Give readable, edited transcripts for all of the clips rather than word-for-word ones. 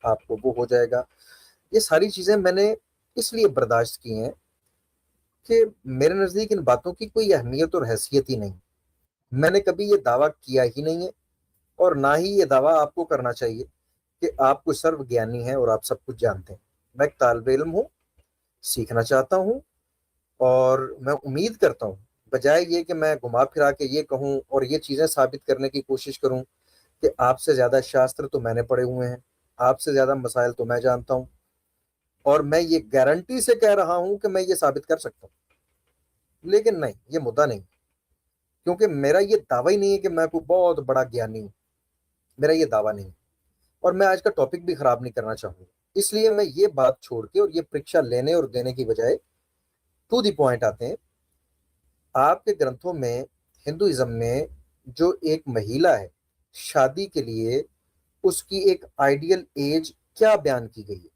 आपको वो हो जाएगा। ये सारी चीजें मैंने इसलिए बर्दाश्त की हैं कि मेरे नजदीक इन बातों की कोई अहमियत और हैसियत ही नहीं। मैंने कभी ये दावा किया ही नहीं है, और ना ही ये दावा आपको करना चाहिए कि आप कोई सर्वज्ञानी हैं और आप सब कुछ जानते हैं। मैं एक तालिब इल्म हूँ, सीखना चाहता हूँ, और मैं उम्मीद करता हूँ, बजाय ये कि मैं घुमा फिरा के ये कहूँ और ये चीजें साबित करने की कोशिश करूँ कि आपसे ज्यादा शास्त्र तो मैंने पढ़े हुए हैं, आपसे ज्यादा मसाइल तो मैं जानता हूँ, और मैं ये गारंटी से कह रहा हूँ कि मैं ये साबित कर सकता हूँ। लेकिन नहीं, ये मुद्दा नहीं, क्योंकि मेरा ये दावा ही नहीं है कि मैं कोई बहुत बड़ा ज्ञानी हूँ। मेरा ये दावा नहीं है, और मैं आज का टॉपिक भी खराब नहीं करना चाहूंगा। इसलिए मैं ये बात छोड़ के और ये परीक्षा लेने और देने की बजाय टू द पॉइंट आते हैं। आपके ग्रंथों में, हिंदुइज्म में, जो एक महिला है, शादी के लिए उसकी एक आइडियल एज क्या बयान की गई है?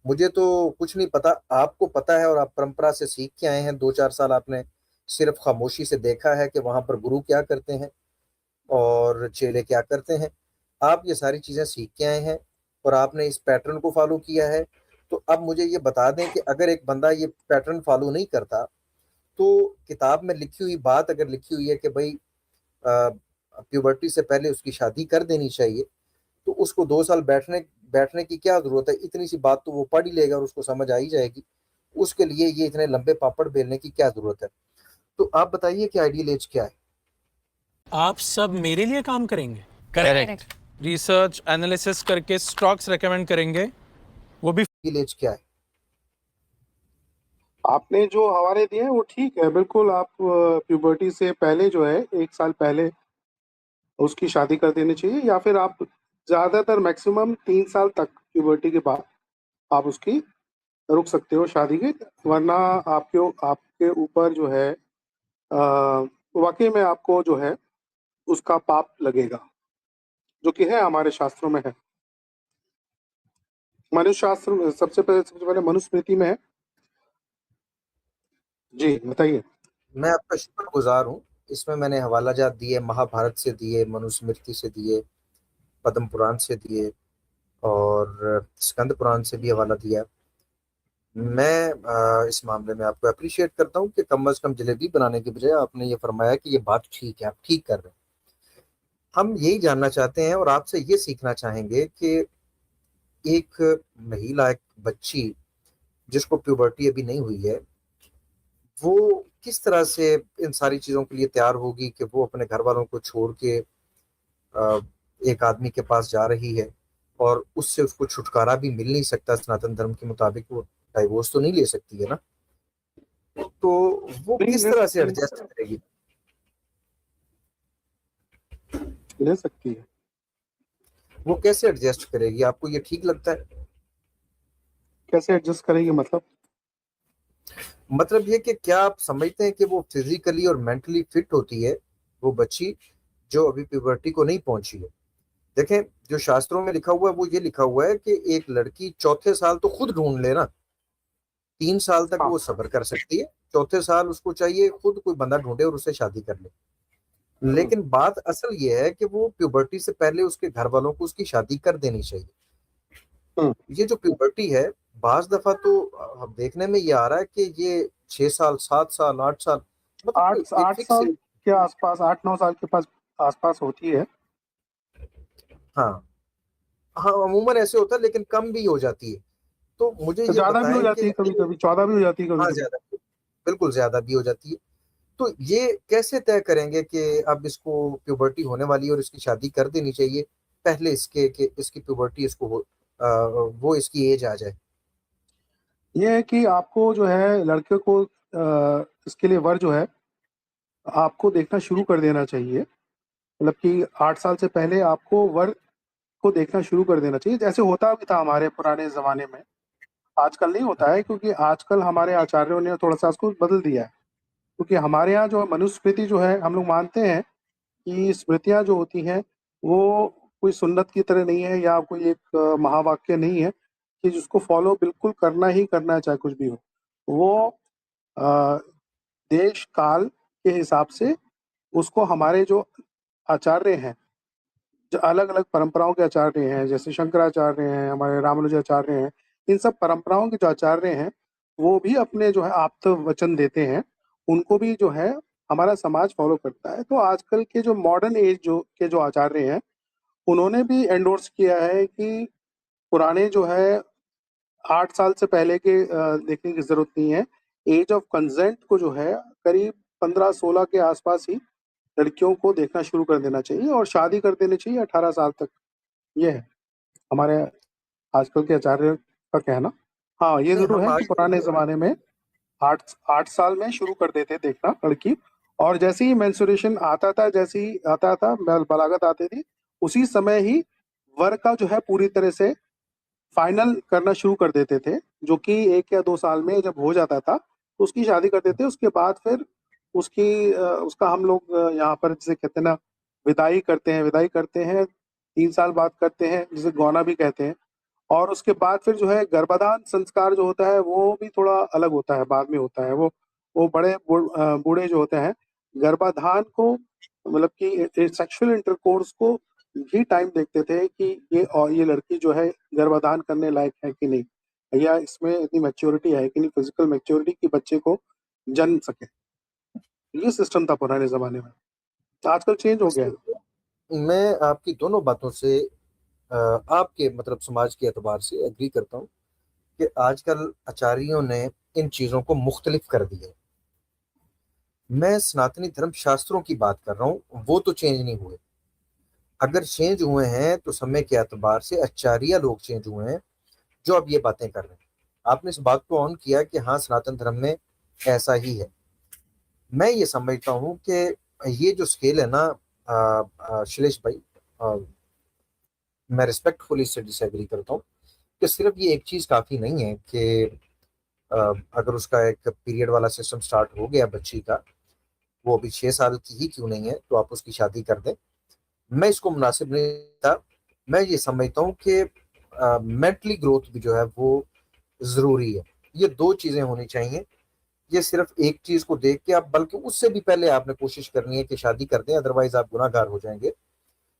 मुझे तो कुछ नहीं पता, आपको पता है, और आप परंपरा से सीख के आए हैं। 2-4 साल आपने सिर्फ खामोशी से देखा है कि वहां पर गुरु क्या करते हैं और चेले क्या करते हैं। आप ये सारी चीजें सीख के आए हैं और आपने इस पैटर्न को फॉलो किया है। तो अब मुझे ये बता दें कि अगर एक बंदा ये पैटर्न फॉलो नहीं करता, तो किताब में लिखी हुई बात अगर लिखी हुई है कि भाई प्यूबर्टी से पहले उसकी शादी कर देनी चाहिए, तो उसको 2 साल बैठने बैठने की क्या जरूरत है? इतनी सी बात तो वो पढ़ ही लेगा और उसको समझ आ ही जाएगी। उसके लिए ये इतने लंबे पापड़ बेलने की क्या जरूरत है? तो आप बताइए कि आइडियल एज क्या है? आप सब मेरे लिए काम करेंगे, करेक्ट। रिसर्च एनालिसिस करके स्टॉक्स रेकमेंड करेंगे, वो भी आइडियल एज क्या है? आपने जो हवाले दिए हैं वो ठीक है, बिल्कुल। आप प्यूबर्टी से पहले जो है 1 साल पहले उसकी शादी कर देनी चाहिए, या फिर आप ज़्यादातर मैक्सिमम 3 साल तक प्यूबर्टी के बाद आप उसकी रुक सकते हो शादी की। वरना आपके आपके ऊपर जो है वाकई में आपको जो है उसका पाप लगेगा, जो कि है हमारे शास्त्रों में है। मनुष्य शास्त्र सबसे पहले मनुस्मृति में है। जी बताइए। मैं आपका शुक्रगुजार हूँ। इसमें मैंने हवाला जात दिए, महाभारत से दिए, मनुस्मृति से दिए, पद्म पुराण से दिए, और स्कंद पुराण से भी हवाला दिया। मैं इस मामले में आपको अप्रिशिएट करता हूँ कि कम अज कम जलेबी बनाने की बजाय आपने ये फरमाया कि ये बात ठीक है, आप ठीक कर रहे हैं। हम यही जानना चाहते हैं और आपसे ये सीखना चाहेंगे कि एक महिला, एक बच्ची जिसको प्यूबर्टी अभी नहीं हुई है, वो किस तरह से इन सारी चीजों के लिए तैयार होगी कि वो अपने घर वालों को छोड़ के अ, एक आदमी के पास जा रही है, और उससे उसको छुटकारा भी मिल नहीं सकता। सनातन धर्म के मुताबिक वो डाइवोर्स तो नहीं ले सकती है ना, तो वो नहीं किस ले तरह से सकती है, एडजस्ट करेगी? ले सकती है। वो कैसे एडजस्ट करेगी? आपको ये ठीक लगता है? कैसे एडजस्ट करेंगे मतलब? मतलब ये कि क्या आप समझते हैं कि वो फिजिकली और मेंटली फिट होती है, वो बच्ची जो अभी प्यूबर्टी को नहीं पहुंची है? देखें, जो शास्त्रों में लिखा हुआ है वो ये लिखा हुआ है कि एक लड़की चौथे साल तो खुद ढूंढ लेना। 3 साल तक हाँ। वो सब्र कर सकती है, चौथे साल उसको चाहिए खुद कोई बंदा ढूंढे और उससे शादी कर ले। हम्म। लेकिन बात असल ये है कि वो प्यूबर्टी से पहले उसके घर वालों को उसकी शादी कर देनी चाहिए। हम्म। ये जो प्यूबर्टी है, बाज दफा तो देखने में ये आ रहा है कि ये 6 साल, 7 साल, 8 साल, मतलब कोई आठ एक आठ फिक्स। साल के आसपास, 8-9 साल के पास आसपास होती है। हाँ, हाँ, अमूमन ऐसे होता है, लेकिन कम भी हो जाती है। तो मुझे तो ये ज्यादा भी हो बताएं जाती कि है, कभी कभी 14 भी हो जाती है, कभी हाँ, कभी। ज्यादा, बिल्कुल ज्यादा भी हो जाती है। तो ये कैसे तय करेंगे कि अब इसको प्यूबर्टी होने वाली है और इसकी शादी कर देनी चाहिए पहले इसके कि इसकी प्यूबर्टी इसको वो इसकी एज आ जाए? ये है कि आपको जो है लड़के को इसके लिए वर जो है आपको देखना शुरू कर देना चाहिए। मतलब कि 8 साल से पहले आपको वर को देखना शुरू कर देना चाहिए, जैसे होता भी था हमारे पुराने ज़माने में। आजकल नहीं होता है, क्योंकि आजकल हमारे आचार्यों ने थोड़ा-सा उसको बदल दिया है। क्योंकि हमारे यहाँ जो मनुस्मृति जो है, हम लोग मानते हैं कि स्मृतियाँ जो होती हैं, वो कोई सुन्नत की तरह नहीं है, या कोई एक महावाक्य नहीं है कि जिसको फ़ॉलो बिल्कुल करना ही करना है, चाहे कुछ भी हो। वो अ, देश काल के हिसाब से उसको हमारे जो आचार्य हैं, जो अलग-अलग परंपराओं के आचार्य हैं, जैसे शंकराचार्य हैं, हमारे रामानुजाचार्य हैं, इन सब परंपराओं के जो आचार्य हैं, वो भी अपने जो है आप्त वचन देते हैं। उनको भी जो है हमारा समाज फ़ॉलो करता है। तो आजकल के जो मॉडर्न एज जो आचार्य हैं, उन्होंने भी एंडोर्स किया है कि पुराने जो है 8 साल से पहले के देखने की ज़रूरत नहीं है। एज ऑफ कंसेंट को जो है करीब 15-16 के आस-पास ही लड़कियों को देखना शुरू कर देना चाहिए और शादी कर देनी चाहिए 18 साल तक। ये है हमारे आजकल के आचार्य का कहना। हाँ, ये नहीं, ज़रूर हम है कि आज पुराने ज़माने में 8 साल में शुरू कर देते देखना लड़की, और जैसे ही मेंस्ट्रुएशन आता था, जैसे ही आता था, बलागत आती थी, उसी समय ही वर का जो है पूरी तरह से फाइनल करना शुरू कर देते थे, जो कि 1 या 2 साल में जब हो जाता था, तो उसकी शादी कर देते। उसके बाद फिर उसका हम लोग यहाँ पर जिसे कहते हैं ना, विदाई करते हैं, 3 साल बाद करते हैं, जिसे गौना भी कहते हैं। और उसके बाद फिर जो है गर्भाधान संस्कार जो होता है, वो भी थोड़ा अलग होता है, बाद में होता है। वो बूढ़े जो होते हैं, गर्भाधान को मतलब कि सेक्सुअल इंटरकोर्स को भी टाइम देखते थे कि ये लड़की जो है गर्भाधान करने लायक है कि नहीं, या इसमें इतनी मैच्योरिटी है कि नहीं, फिजिकल मैच्योरिटी कि बच्चे को जन्म सके। ये सिस्टम था पुराने ज़माने में। आजकल चेंज हो गया है। मैं आपकी दोनों बातों से आपके मतलब समाज के एतबार से एग्री करता हूँ कि आजकल आचार्यों ने इन चीज़ों को मुख्तलिफ कर दिया है। मैं सनातनी धर्म शास्त्रों की बात कर रहा हूँ, वो तो चेंज नहीं हुए। अगर चेंज हुए हैं तो समय के एतबार से आचार्य लोग चेंज हुए हैं, जो अब ये बातें कर रहे हैं। आपने इस बात को ऑन किया कि हाँ, सनातन धर्म में ऐसा ही है। मैं ये समझता हूँ कि ये जो स्केल है ना, शिलेश भाई, आ, मैं रिस्पेक्टफुली इससे डिसएग्री करता हूँ कि सिर्फ ये एक चीज काफी नहीं है कि अगर उसका एक पीरियड वाला सिस्टम स्टार्ट हो गया बच्ची का, वो अभी 6 साल की ही क्यों नहीं है, तो आप उसकी शादी कर दें। मैं इसको मुनासिब नहीं था। मैं ये समझता हूँ कि मेंटली ग्रोथ भी जो है वो जरूरी है। ये दो चीजें होनी चाहिए। ये सिर्फ एक चीज को देख के आप, बल्कि उससे भी पहले आपने कोशिश करनी है कि शादी कर दें, अदरवाइज आप गुनाहगार हो जाएंगे।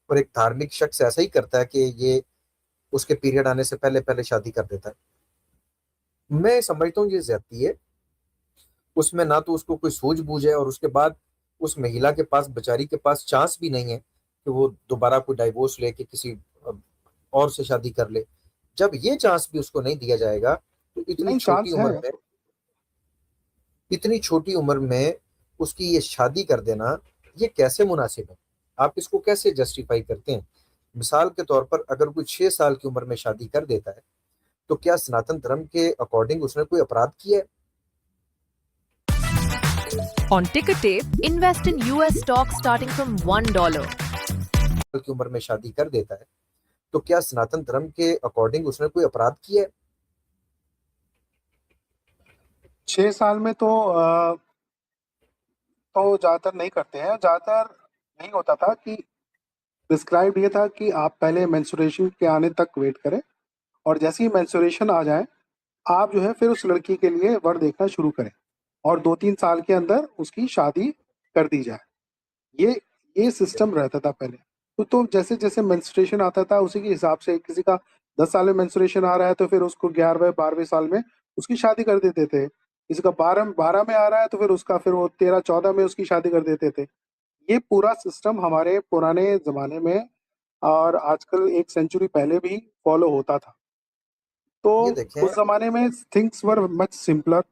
और एक धार्मिक शख्स ऐसा ही करता है कि ये उसके पीरियड आने से पहले पहले शादी कर देता है। मैं समझता हूँ ये ज्यादती है। उसमें ना तो उसको कोई सूझबूझ है, और उसके बाद उस महिला के पास, बेचारी के पास चांस भी नहीं है कि वो दोबारा कोई डाइवोर्स लेके किसी और से शादी कर ले। जब ये चांस भी उसको नहीं दिया जाएगा, तो नहीं, चांस है। इतनी छोटी उम्र में उसकी ये शादी कर देना, ये कैसे मुनासिब है? आप इसको कैसे जस्टिफाई करते हैं? मिसाल के तौर पर अगर कोई 6 साल की उम्र में शादी कर देता है, तो क्या सनातन धर्म के अकॉर्डिंग उसने कोई अपराध किया है? On Ticker Tape, invest in US stocks starting from $1. की उम्र में शादी कर देता है, तो क्या सनातन धर्म के अकॉर्डिंग उसने कोई अपराध किया है? 6 साल में तो ज़्यादातर नहीं करते हैं। ज़्यादातर यही होता था कि प्रिस्क्राइब्ड ये था कि आप पहले मेंस्ट्रुएशन के आने तक वेट करें, और जैसे ही मेंस्ट्रुएशन आ जाए, आप जो है फिर उस लड़की के लिए वर देखना शुरू करें, और 2-3 साल के अंदर उसकी शादी कर दी जाए। ये सिस्टम रहता था पहले। तो जैसे-जैसे मेंस्ट्रुएशन आता था, उसी के हिसाब से किसी का 10 साल में मेंस्ट्रुएशन आ रहा है, तो फिर उसको 11वें 12वें साल में उसकी शादी कर देते थे। किसी का 12 में आ रहा है, तो फिर वो 13-14 में उसकी शादी कर देते थे। ये पूरा सिस्टम हमारे पुराने ज़माने में और आजकल 1 सेंचुरी पहले भी फ़ॉलो होता था। तो ये देखें, उस ज़माने में थिंग्स वर मच सिंपलर,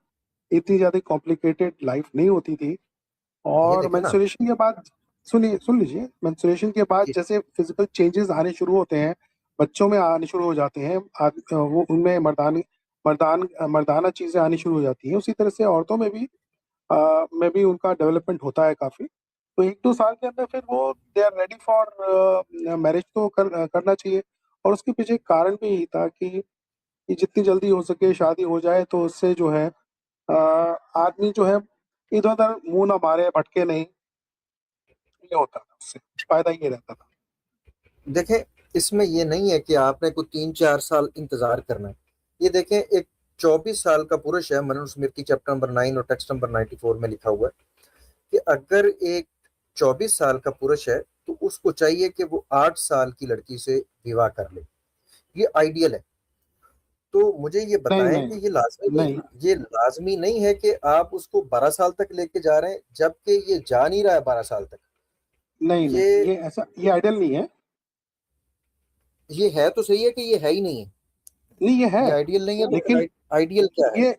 इतनी ज़्यादा कॉम्प्लिकेटेड लाइफ़ नहीं होती थी। ये और देखें ना, मेंस्ट्रुएशन के बाद सुन लीजिए, मेंस्ट्रुएशन के बाद कि जैसे फिज़िकल चेंजेज़ आने शुरू होते हैं, बच्चों में आने शुरू हो जाते हैं, वो उनमें मर्दाना चीज़ें आनी शुरू हो जाती हैं, उसी तरह से औरतों में भी उनका डेवलपमेंट होता है काफ़ी। तो 1-2 साल के अंदर फिर वो they are ready for marriage, तो करना चाहिए। और उसके पीछे एक कारण भी यही था कि जितनी जल्दी हो सके शादी हो जाए, तो उससे जो है आदमी जो है इधर-उधर मुँह ना मारे, भटके नहीं, ये होता था उससे, फ़ायदा ये रहता था। देखें, इसमें ये नहीं है कि आपने कोई 3-4 साल इंतजार करना है। ये देखें, एक 24 साल का पुरुष है, मनुस्मृति चैप्टर नंबर 9 और टेक्स्ट नंबर 94 में लिखा हुआ है कि अगर एक 24 साल का पुरुष है तो उसको चाहिए कि वो 8 साल की लड़की से विवाह कर ले, ये आइडियल है। तो मुझे ये नहीं, बताएं नहीं, कि नहीं, ये लाजमी नहीं है कि आप उसको 12 साल तक लेके जा रहे हैं, जबकि ये जा नहीं रहा है 12 साल तक। नहीं, नहीं, ये ये आइडियल नहीं है। ये है तो सही है कि ये है ही नहीं है, नहीं, ये ये है, आइडियल नहीं है, तो लेकिन आइडियल क्या है? ये